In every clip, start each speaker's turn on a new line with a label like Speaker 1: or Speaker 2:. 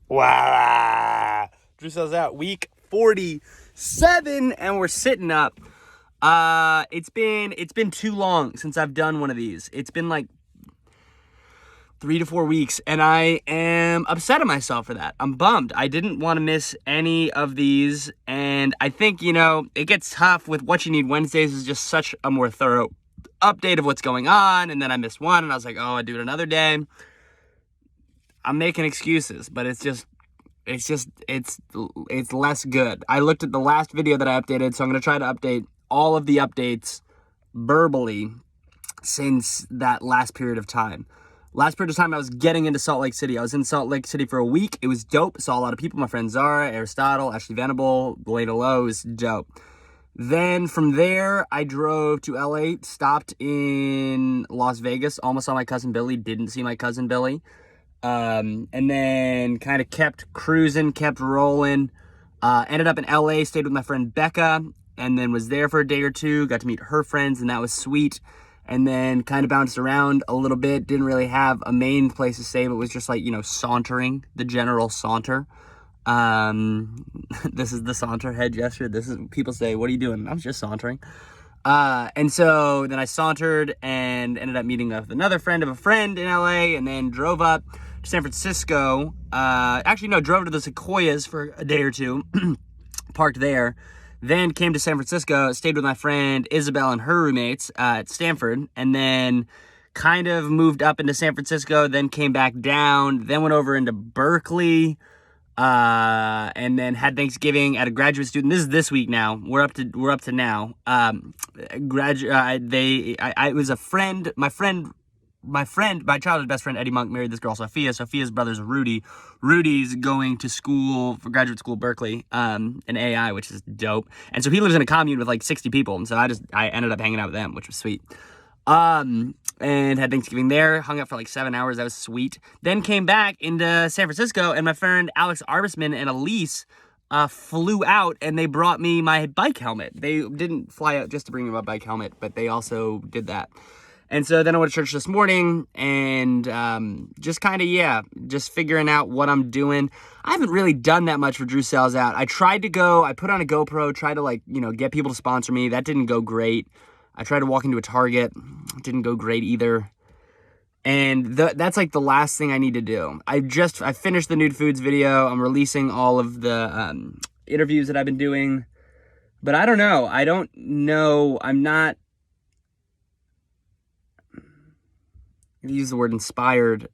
Speaker 1: Wow. Drew sells out week 47 and we're sitting up. It's been too long since I've done one of these. It's been like 3 to 4 weeks, and I am upset at myself for that. I'm bummed. I didn't want to miss any of these, and I think, it gets tough with What You Need Wednesdays is just such a more thorough update of what's going on, and then I missed one, and I was like, oh, I'd do it another day. I'm making excuses, but it's less good. I looked at the last video that I updated, so I'm going to try to update all of the updates verbally since that last period of time. Last period of time, I was getting into Salt Lake City. I was in Salt Lake City for a week. It was dope. Saw a lot of people. My friend Zara, Aristotle, Ashley Venable, Beleda Lowe. It was dope. Then from there, I drove to LA, stopped in Las Vegas, almost saw my cousin Billy, didn't see my cousin Billy. And then kind of kept cruising, kept rolling. Ended up in LA, stayed with my friend Becca, and then was there for a day or two, got to meet her friends, and that was sweet. And then kind of bounced around a little bit, didn't really have a main place to stay, but was just like, sauntering, the general saunter. This is the saunter head gesture. This is, people say, what are you doing? I was just sauntering. And so then I sauntered and ended up meeting with another friend of a friend in LA, and then drove up to San Francisco. Drove to the Sequoias for a day or two, parked there. Then came to San Francisco, stayed with my friend Isabel and her roommates at Stanford, and then kind of moved up into San Francisco, then came back down, then went over into Berkeley, and then had Thanksgiving at a graduate student. This is this week now. We're up to now. It was a friend, my childhood best friend, Eddie Monk, married this girl, Sophia. Sophia's brother's Rudy. Rudy's going to school, for graduate school, Berkeley, in AI, which is dope. And so he lives in a commune with like 60 people. And so I ended up hanging out with them, which was sweet. And had Thanksgiving there, hung out for like 7 hours. That was sweet. Then came back into San Francisco, and my friend Alex Arbisman and Elise flew out, and they brought me my bike helmet. They didn't fly out just to bring me my bike helmet, but they also did that. And so then I went to church this morning, and just figuring out what I'm doing. I haven't really done that much for Drew Sells Out. I tried to go, I put on a GoPro, tried to get people to sponsor me. That didn't go great. I tried to walk into a Target. It didn't go great either. And that's like the last thing I need to do. I finished the Nude Foods video. I'm releasing all of the interviews that I've been doing. But I don't know. I'm not... use the word inspired.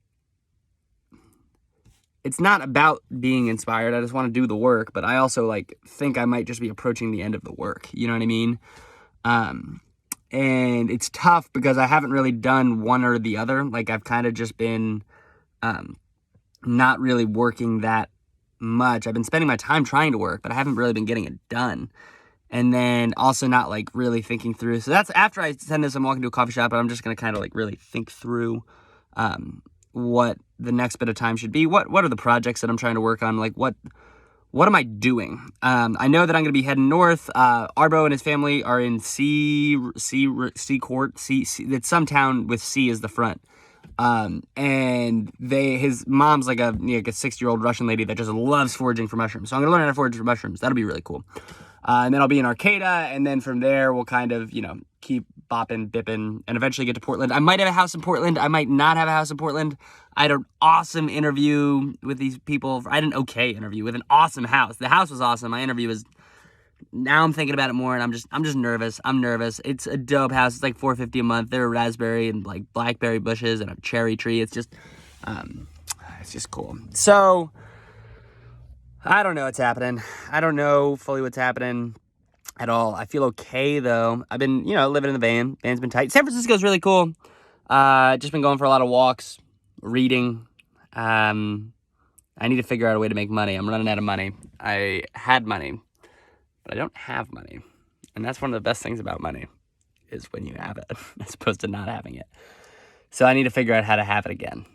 Speaker 1: It's not about being inspired. I just want to do the work, but I also think I might just be approaching the end of the work. You know what I mean? And it's tough because I haven't really done one or the other. I've kind of just been not really working that much. I've been spending my time trying to work, but I haven't really been getting it done. And then also not really thinking through. So that's after I send this, I'm walking to a coffee shop, and I'm just going to kind of really think through what the next bit of time should be. What are the projects that I'm trying to work on? What am I doing? I know that I'm going to be heading north. Arbo and his family are in Secourt. It's some town with C as the front. And his mom's like a 60-year-old Russian lady that just loves foraging for mushrooms. So I'm going to learn how to forage for mushrooms. That'll be really cool. And then I'll be in Arcata, and then from there we'll kind of, keep bopping, bipping, and eventually get to Portland. I might have a house in Portland. I might not have a house in Portland. I had an awesome interview with these people. I had an okay interview with an awesome house. The house was awesome. My interview was... Now I'm thinking about it more, and I'm just nervous. I'm nervous. It's a dope house. It's like $450 a month. There are raspberry and blackberry bushes and a cherry tree. It's just cool. So... I don't know what's happening. I don't know fully what's happening at all. I feel okay, though. I've been, living in the van. Van's been tight. San Francisco's really cool. Just been going for a lot of walks, reading. I need to figure out a way to make money. I'm running out of money. I had money, but I don't have money. And that's one of the best things about money, is when you have it, as opposed to not having it. So I need to figure out how to have it again.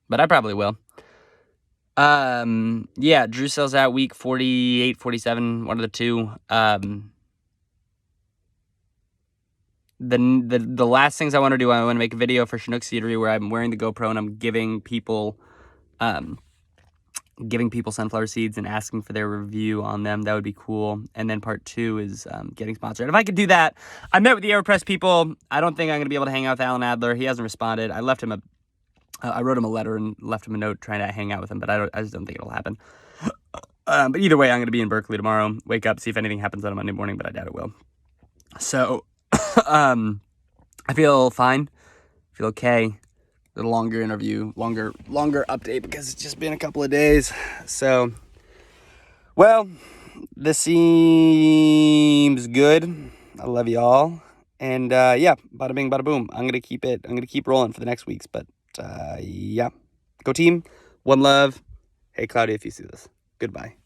Speaker 1: But I probably will. Drew Sells Out week 48, 47, one of the two. The last things I want to do, I want to make a video for Chinook's Eatery where I'm wearing the GoPro and I'm giving people, giving people sunflower seeds and asking for their review on them. That would be cool. And then part 2 is getting sponsored. If I could do that, I met with the AeroPress people. I don't think I'm going to be able to hang out with Alan Adler. He hasn't responded. I wrote him a letter and left him a note trying to hang out with him, but I just don't think it'll happen. But either way, I'm going to be in Berkeley tomorrow. Wake up, see if anything happens on a Monday morning, but I doubt it will. So, I feel fine. I feel okay. A little longer interview, longer update because it's just been a couple of days. So, well, this seems good. I love y'all. And yeah, bada bing, bada boom. I'm gonna keep rolling for the next weeks. But yeah, go team. One love. Hey, Claudia, if you see this, goodbye.